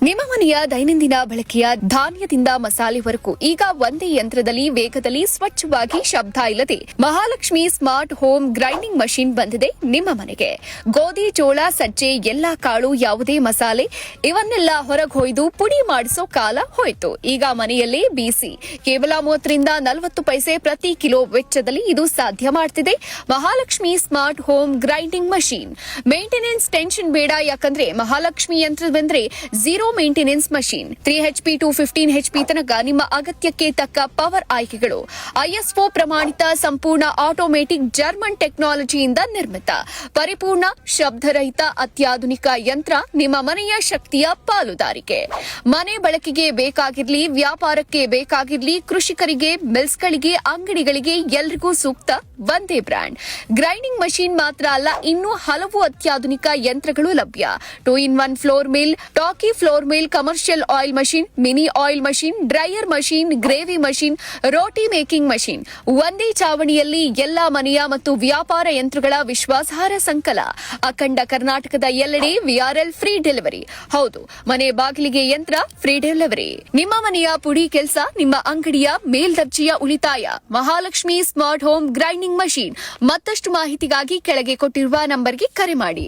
ನಿಮ್ಮ ಮನೆಯ ದೈನಂದಿನ ಬಳಕೆಯ ಧಾನ್ಯದಿಂದ ಮಸಾಲೆವರೆಗೂ ಈಗ ಒಂದೇ ಯಂತ್ರದಲ್ಲಿ ವೇಗದಲ್ಲಿ ಸ್ವಚ್ಛವಾಗಿ ಶಬ್ದ ಇಲ್ಲದೆ Mahalakshmi smart home grinding machine ಬಂದಿದೆ ನಿಮ್ಮ ಮನೆಗೆ. ಗೋಧಿ, ಜೋಳ, ಸಜ್ಜೆ, ಎಲ್ಲಾ ಕಾಳು, ಯಾವುದೇ ಮಸಾಲೆ ಇವನ್ನೆಲ್ಲ ಹೊರಗೊಯ್ದು ಪುಡಿ ಮಾಡಿಸೋ ಕಾಲ ಹೋಯಿತು. ಈಗ ಮನೆಯಲ್ಲೇ ಬೀಸಿ ಕೇವಲ 30 ರಿಂದ 40 ಪೈಸೆ ಪ್ರತಿ ಕಿಲೋ ವೆಚ್ಚದಲ್ಲಿ ಇದು ಸಾಧ್ಯ ಮಾಡ್ತಿದೆ Mahalakshmi smart home grinding machine. Maintenance tension ಬೇಡ, ಯಾಕಂದ್ರೆ ಮಹಾಲಕ್ಷ್ಮಿ ಯಂತ್ರವೆಂದ್ರೆ zero maintenance machine. 3 HP to 15 HP ತನಕ ನಿಮ್ಮ ಅಗತ್ಯಕ್ಕೆ ತಕ್ಕ ಪವರ್ ಆಯ್ಕೆಗಳು. ISO ಪ್ರಮಾಣಿತ ಸಂಪೂರ್ಣ ಆಟೋಮೆಟಿಕ್ ಜರ್ಮನ್ ಟೆಕ್ನಾಲಜಿಯಿಂದ ನಿರ್ಮಿತ ಪರಿಪೂರ್ಣ ಶಬ್ದರಹಿತ ಅತ್ಯಾಧುನಿಕ ಯಂತ್ರ ನಿಮ್ಮ ಮನೆಯ ಶಕ್ತಿಯ ಪಾಲುದಾರಿಕೆ. ಮನೆ ಬಳಕೆಗೆ ಬೇಕಾಗಿರ್ಲಿ, ವ್ಯಾಪಾರಕ್ಕೆ ಬೇಕಾಗಿರ್ಲಿ, ಕೃಷಿಕರಿಗೆ, ಮಿಲ್ಸ್ಗಳಿಗೆ, ಅಂಗಡಿಗಳಿಗೆ ಎಲ್ರಿಗೂ ಸೂಕ್ತ ಒಂದೇ ಬ್ರ್ಯಾಂಡ್. ಗ್ರೈಂಡಿಂಗ್ ಮಷಿನ್ ಮಾತ್ರ ಅಲ್ಲ, ಇನ್ನೂ ಹಲವು ಅತ್ಯಾಧುನಿಕ ಯಂತ್ರಗಳು ಲಭ್ಯ. 2-in-1 ಫ್ಲೋರ್ ಮಿಲ್, ಟಾಕಿ floor mill, commercial oil machine, mini oil machine, dryer machine, gravy machine, roti making machine. ಒಂದೇ ಚಾವಣಿಯಲ್ಲಿ ಎಲ್ಲಾ ಮನೆಯ ಮತ್ತು ವ್ಯಾಪಾರ ಯಂತ್ರಗಳ ವಿಶ್ವಾಸಾರ್ಹ ಸಂಕಲ. ಅಖಂಡ ಕರ್ನಾಟಕದ ಎಲ್ಲೆಡೆ VRL ಫ್ರೀ ಡೆಲಿವರಿ. ಹೌದು, ಮನೆ ಬಾಗಿಲಿಗೆ ಯಂತ್ರ ಫ್ರೀ ಡೆಲಿವರಿ. ನಿಮ್ಮ ಮನೆಯ ಪುಡಿ ಕೆಲಸ, ನಿಮ್ಮ ಅಂಗಡಿಯ ಮೇಲ್ದರ್ಜೆಯ ಉಳಿತಾಯ. Mahalakshmi smart home grinding machine. ಮತ್ತಷ್ಟು ಮಾಹಿತಿಗಾಗಿ ಕೆಳಗೆ ಕೊಟ್ಟಿರುವ ನಂಬರ್ಗೆ ಕರೆ ಮಾಡಿ.